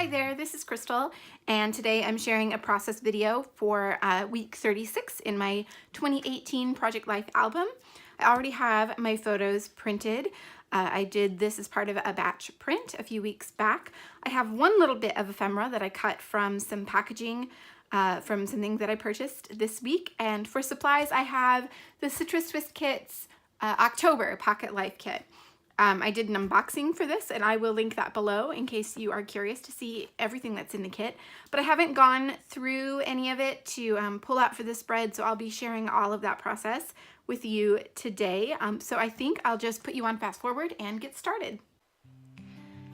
Hi there, this is Crystal, and today I'm sharing a process video for week 36 in my 2018 Project Life album. I already have my photos printed. I did this as part of a batch print a few weeks back. I have one little bit of ephemera that I cut from some packaging from something that I purchased this week. And for supplies, I have the Citrus Twist Kit's October Pocket Life Kit. I did an unboxing for this, and I will link that below in case you are curious to see everything that's in the kit. But I haven't gone through any of it to pull out for the spread, so I'll be sharing all of that process with you today. So I think I'll just put you on fast forward and get started.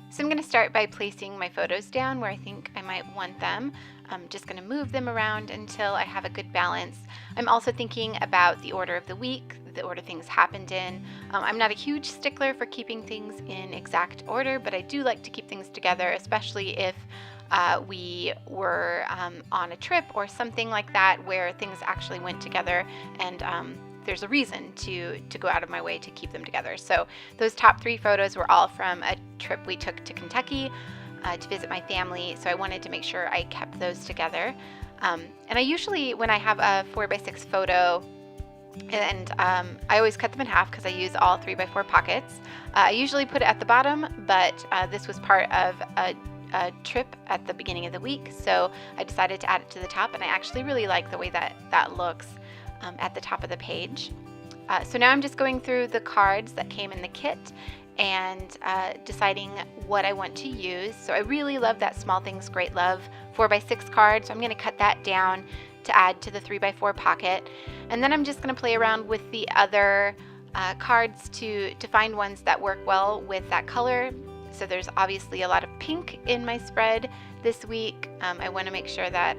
So I'm going to start by placing my photos down where I think I might want them. I'm just going to move them around until I have a good balance. I'm also thinking about the order of the week, the order things happened in. I'm not a huge stickler for keeping things in exact order, but I do like to keep things together, especially if we were on a trip or something like that where things actually went together and there's a reason to go out of my way to keep them together. So those top 3 photos were all from a trip we took to Kentucky to visit my family, so I wanted to make sure I kept those together. And I usually, when I have a 4x6 photo, and I always cut them in half because I use all 3x4 pockets. I usually put it at the bottom, but this was part of a trip at the beginning of the week, so I decided to add it to the top, and I actually really like the way that looks at the top of the page. So now I'm just going through the cards that came in the kit and deciding what I want to use. So I really love that Small Things Great Love 4x6 card, so I'm going to cut that down to add to the 3x4 pocket. And then I'm just going to play around with the other cards to find ones that work well with that color. So there's obviously a lot of pink in my spread this week. I want to make sure that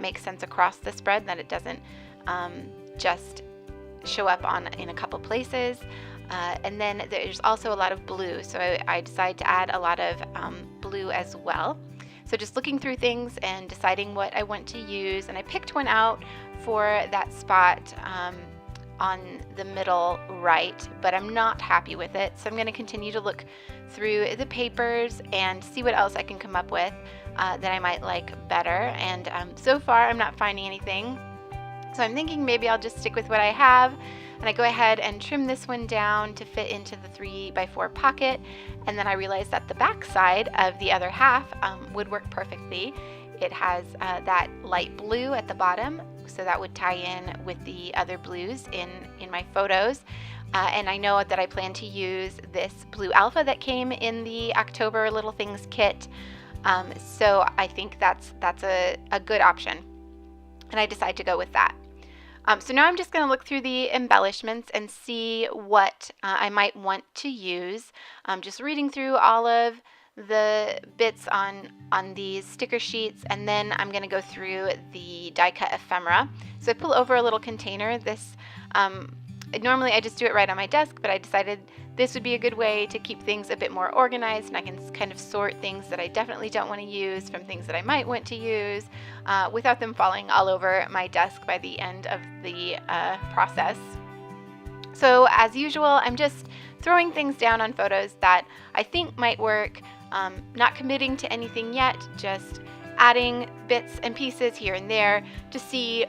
makes sense across the spread, that it doesn't just show up in a couple places. And then there's also a lot of blue, so I decided to add a lot of blue as well. So just looking through things and deciding what I want to use, and I picked one out for that spot on the middle right, but I'm not happy with it, so I'm going to continue to look through the papers and see what else I can come up with that I might like better. And so far I'm not finding anything, so I'm thinking maybe I'll just stick with what I have. And I go ahead and trim this one down to fit into the 3x4 pocket, and then I realized that the back side of the other half would work perfectly. It has that light blue at the bottom, so that would tie in with the other blues in my photos. And I know that I plan to use this blue alpha that came in the October Little Things kit, so I think that's a good option, and I decided to go with that. So now I'm just going to look through the embellishments and see what I might want to use. Just reading through all of the bits on these sticker sheets, and then I'm going to go through the die cut ephemera. So I pull over a little container. This normally I just do it right on my desk, but I decided this would be a good way to keep things a bit more organized, and I can kind of sort things that I definitely don't want to use from things that I might want to use without them falling all over my desk by the end of the process. So as usual, I'm just throwing things down on photos that I think might work, not committing to anything yet, just adding bits and pieces here and there to see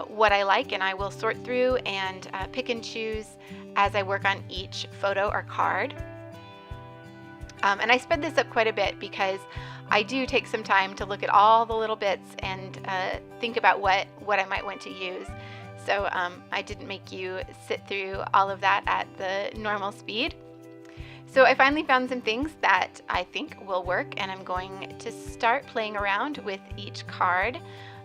what I like, and I will sort through and pick and choose as I work on each photo or card. And I sped this up quite a bit because I do take some time to look at all the little bits and think about what I might want to use. So I didn't make you sit through all of that at the normal speed. So I finally found some things that I think will work, and I'm going to start playing around with each card.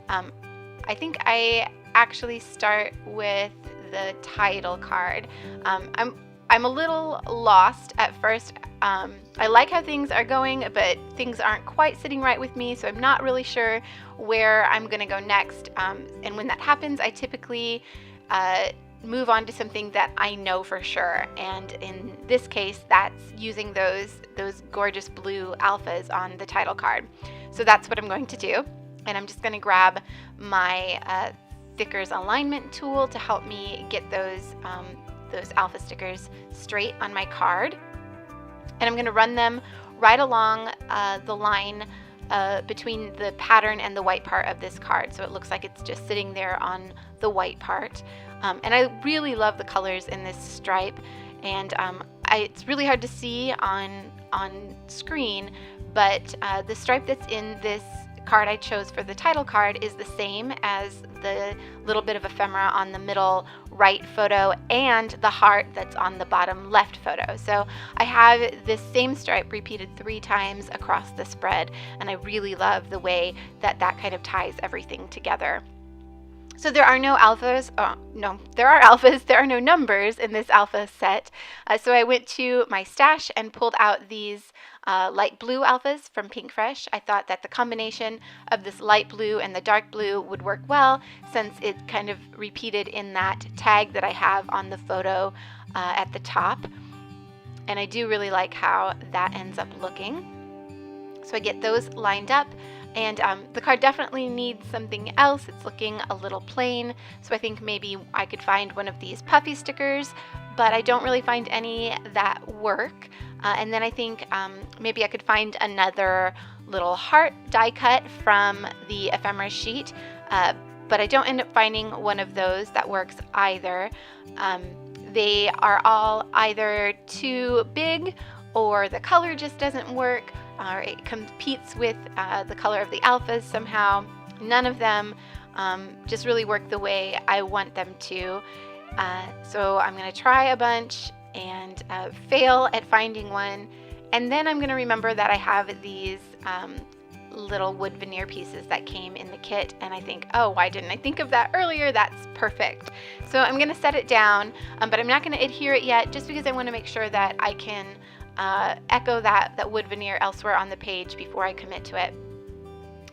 I think I actually start with the title card. I'm a little lost at first. I like how things are going, but things aren't quite sitting right with me, so I'm not really sure where I'm going to go next. And when that happens, I typically move on to something that I know for sure, and in this case that's using those gorgeous blue alphas on the title card. So that's what I'm going to do, and I'm just going to grab my stickers alignment tool to help me get those alpha stickers straight on my card, and I'm going to run them right along the line between the pattern and the white part of this card. So it looks like it's just sitting there on the white part. And I really love the colors in this stripe, and it's really hard to see on screen, but the stripe that's in this card I chose for the title card is the same as the little bit of ephemera on the middle right photo and the heart that's on the bottom left photo. So I have this same stripe repeated 3 times across the spread, and I really love the way that kind of ties everything together. So there are no alphas, there are alphas, there are no numbers in this alpha set. So I went to my stash and pulled out these light blue alphas from Pinkfresh. I thought that the combination of this light blue and the dark blue would work well, since it kind of repeated in that tag that I have on the photo at the top. And I do really like how that ends up looking. So I get those lined up. And the card definitely needs something else. It's looking a little plain, so I think maybe I could find one of these puffy stickers, but I don't really find any that work. And then I think maybe I could find another little heart die cut from the ephemera sheet, but I don't end up finding one of those that works either. They are all either too big, or the color just doesn't work, or it competes with the color of the alphas somehow. None of them just really work the way I want them to. So I'm going to try a bunch and fail at finding one. And then I'm going to remember that I have these little wood veneer pieces that came in the kit, and I think, oh, why didn't I think of that earlier? That's perfect. So I'm going to set it down, but I'm not going to adhere it yet, just because I want to make sure that I can echo that wood veneer elsewhere on the page before I commit to it.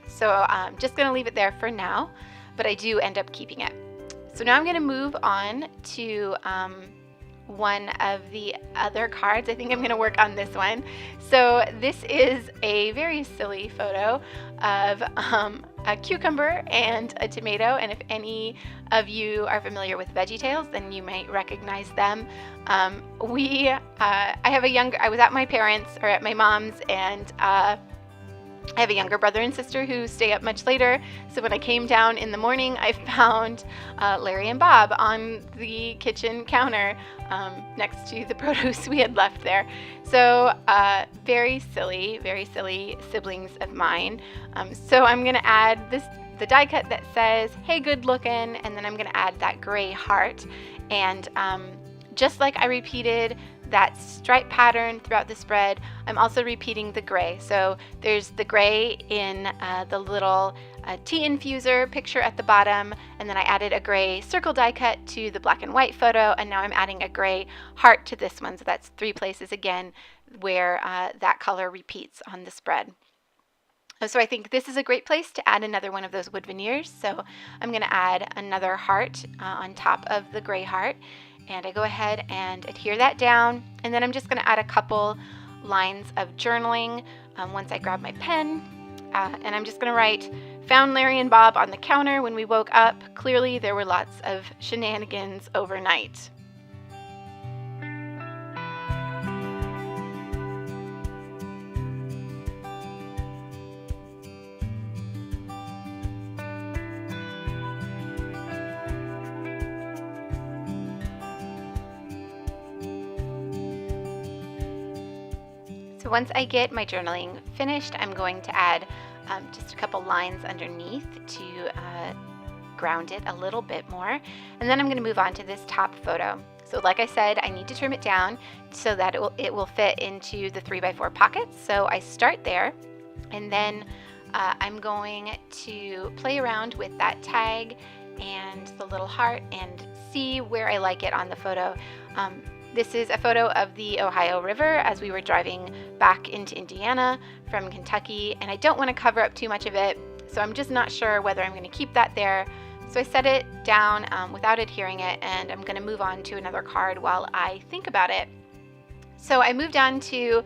So I'm just going to leave it there for now, but I do end up keeping it. So now I'm going to move on to one of the other cards. I think I'm going to work on this one. So this is a very silly photo of a cucumber and a tomato, and if any of you are familiar with VeggieTales, then you might recognize them. I was at my parents', or at my mom's, and I have a younger brother and sister who stay up much later, so when I came down in the morning, I found Larry and Bob on the kitchen counter next to the produce we had left there. So very silly siblings of mine. So I'm going to add the die cut that says, "Hey, good looking," and then I'm going to add that gray heart. And just like I repeated that stripe pattern throughout the spread, I'm also repeating the gray. So there's the gray in the little tea infuser picture at the bottom, and then I added a gray circle die cut to the black and white photo, and now I'm adding a gray heart to this one. So that's 3 places again where that color repeats on the spread. So I think this is a great place to add another one of those wood veneers. So I'm going to add another heart on top of the gray heart. And I go ahead and adhere that down, and then I'm just going to add a couple lines of journaling once I grab my pen, and I'm just going to write, "Found Larry and Bob on the counter when we woke up. Clearly there were lots of shenanigans overnight." So once I get my journaling finished, I'm going to add just a couple lines underneath to ground it a little bit more. And then I'm going to move on to this top photo. So like I said, I need to trim it down so that it will fit into the 3x4 pockets. So I start there, and then I'm going to play around with that tag and the little heart and see where I like it on the photo. This is a photo of the Ohio River as we were driving back into Indiana from Kentucky, and I don't want to cover up too much of it, so I'm just not sure whether I'm going to keep that there. So I set it down without adhering it, and I'm going to move on to another card while I think about it. So I moved on to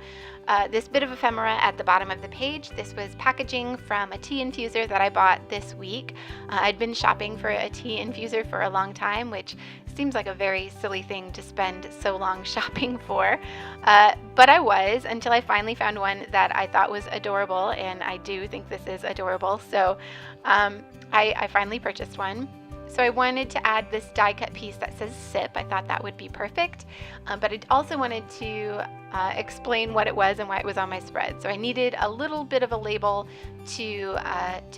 this bit of ephemera at the bottom of the page. This was packaging from a tea infuser that I bought this week. I'd been shopping for a tea infuser for a long time, which seems like a very silly thing to spend so long shopping for. But I was, until I finally found one that I thought was adorable, and I do think this is adorable. So I finally purchased one. So I wanted to add this die cut piece that says sip. I thought that would be perfect, but I also wanted to explain what it was and why it was on my spread. So I needed a little bit of a label to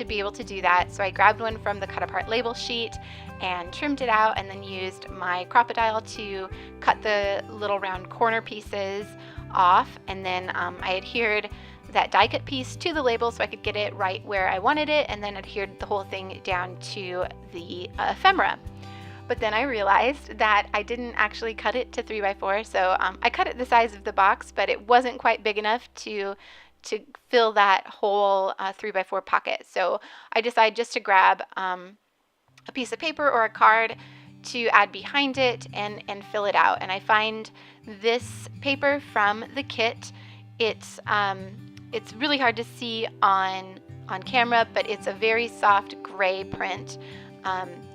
be able to do that. So I grabbed one from the cut apart label sheet and trimmed it out, and then used my Crop-A-Dile to cut the little round corner pieces off, and then I adhered that die cut piece to the label so I could get it right where I wanted it, and then adhered the whole thing down to the ephemera. But then I realized that I didn't actually cut it to 3x4, so I cut it the size of the box, but it wasn't quite big enough to fill that whole 3x4 pocket. So I decided just to grab a piece of paper or a card to add behind it and fill it out. And I find this paper from the kit. It's really hard to see on camera, but it's a very soft gray print.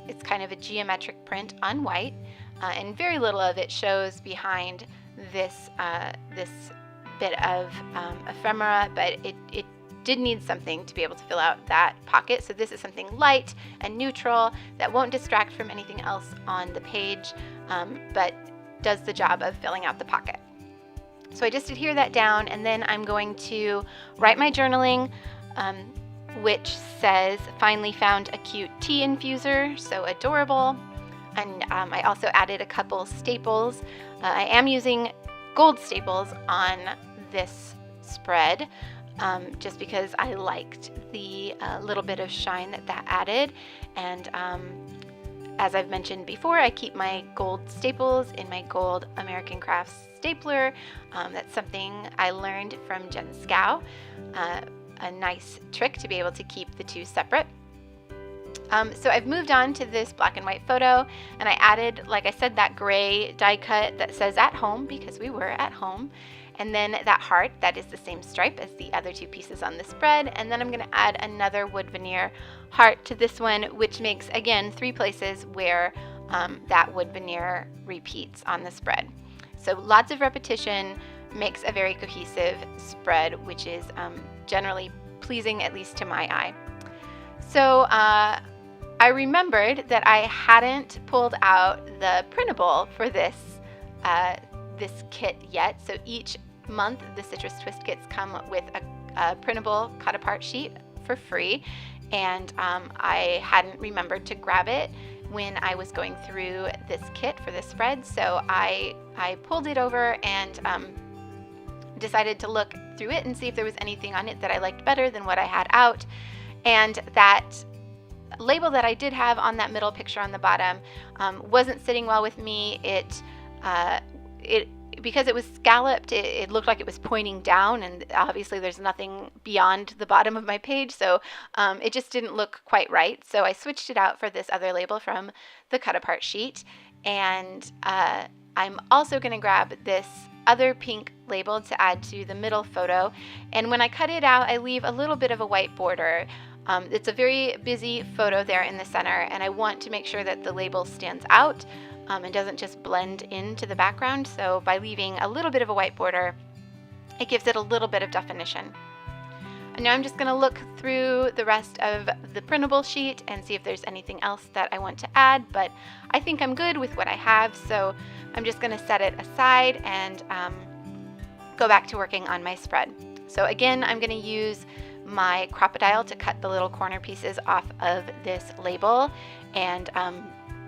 It's kind of a geometric print on white, and very little of it shows behind this bit of ephemera, but it did need something to be able to fill out that pocket. So this is something light and neutral that won't distract from anything else on the page, but does the job of filling out the pocket. So I just adhere that down, and then I'm going to write my journaling, which says, finally found a cute tea infuser, so adorable. And I also added a couple staples. I am using gold staples on this spread, just because I liked the little bit of shine that added. And as I've mentioned before, I keep my gold staples in my gold American Crafts stapler. That's something I learned from Jen Scow, a nice trick to be able to keep the two separate. So I've moved on to this black and white photo, and I added, like I said, that gray die cut that says at home, because we were at home. And then that heart, that is the same stripe as the other two pieces on the spread. And then I'm going to add another wood veneer heart to this one, which makes, again, 3 places where that wood veneer repeats on the spread. So lots of repetition makes a very cohesive spread, which is generally pleasing, at least to my eye. So I remembered that I hadn't pulled out the printable for this kit yet. So each month the Citrus Twist kits come with a printable cut apart sheet for free, and I hadn't remembered to grab it when I was going through this kit for this spread. So I pulled it over and decided to look through it and see if there was anything on it that I liked better than what I had out. And that label that I did have on that middle picture on the bottom wasn't sitting well with me. Because it was scalloped, it looked like it was pointing down, and obviously there's nothing beyond the bottom of my page, so it just didn't look quite right. So I switched it out for this other label from the cut apart sheet, and I'm also going to grab this other pink label to add to the middle photo. And when I cut it out, I leave a little bit of a white border. It's a very busy photo there in the center, and I want to make sure that the label stands out and doesn't just blend into the background. So by leaving a little bit of a white border, it gives it a little bit of definition. And now I'm just going to look through the rest of the printable sheet and see if there's anything else that I want to add, but I think I'm good with what I have, so I'm just going to set it aside and go back to working on my spread. So again, I'm going to use my Crop-A-Dile to cut the little corner pieces off of this label and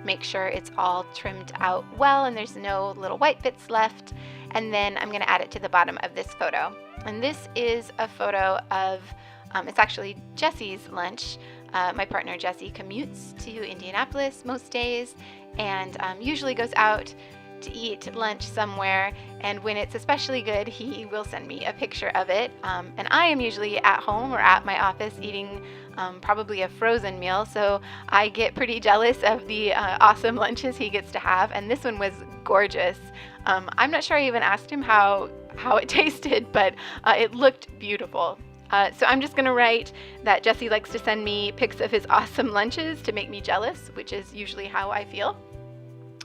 make sure it's all trimmed out well and there's no little white bits left. And then I'm going to add it to the bottom of this photo. And this is a photo of, it's actually Jesse's lunch. My partner Jesse commutes to Indianapolis most days and usually goes out to eat lunch somewhere, and when it's especially good, he will send me a picture of it. And I am usually at home or at my office eating probably a frozen meal, so I get pretty jealous of the awesome lunches he gets to have, and this one was gorgeous. I'm not sure I even asked him how it tasted, but it looked beautiful. So I'm just going to write that Jesse likes to send me pics of his awesome lunches to make me jealous, which is usually how I feel.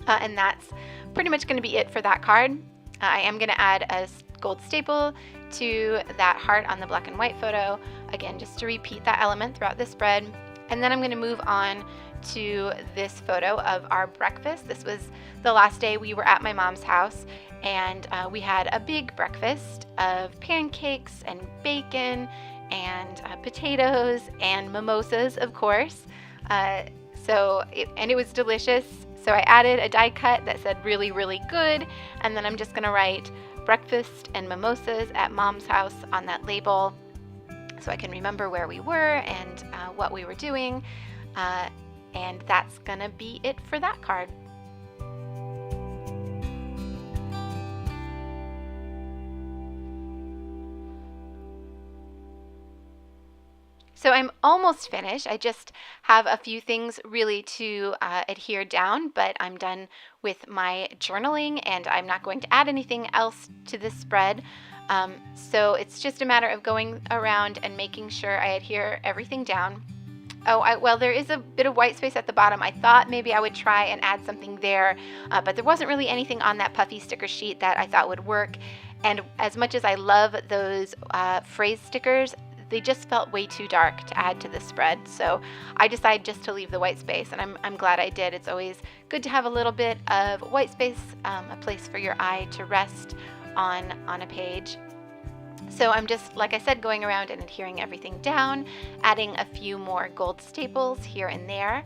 And that's pretty much going to be it for that card. I am going to add a gold staple to that heart on the black and white photo, again, just to repeat that element throughout the spread. And then I'm going to move on to this photo of our breakfast. This was the last day we were at my mom's house, and we had a big breakfast of pancakes and bacon and potatoes and mimosas, of course. It was delicious. So I added a die cut that said really, really good, and then I'm just going to write breakfast and mimosas at Mom's house on that label so I can remember where we were and what we were doing. And that's going to be it for that card. So I'm almost finished. I just have a few things really to adhere down, but I'm done with my journaling and I'm not going to add anything else to this spread. So it's just a matter of going around and making sure I adhere everything down. Well, there is a bit of white space at the bottom. I thought maybe I would try and add something there, but there wasn't really anything on that puffy sticker sheet that I thought would work. And as much as I love those phrase stickers, they just felt way too dark to add to the spread. So I decided just to leave the white space, and I'm glad I did. It's always good to have a little bit of white space, a place for your eye to rest on a page. So I'm just, like I said, going around and adhering everything down, adding a few more gold staples here and there,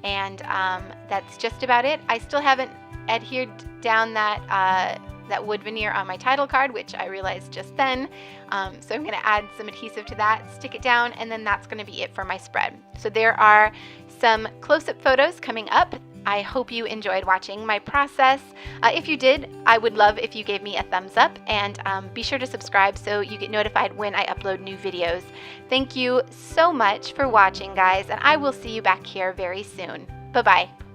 and that's just about it. I still haven't adhered down that wood veneer on my title card, which I realized just then. So I'm going to add some adhesive to that, stick it down, and then that's going to be it for my spread. So there are some close-up photos coming up. I hope you enjoyed watching my process. If you did, I would love if you gave me a thumbs up, and be sure to subscribe so you get notified when I upload new videos. Thank you so much for watching, guys, and I will see you back here very soon. Bye-bye.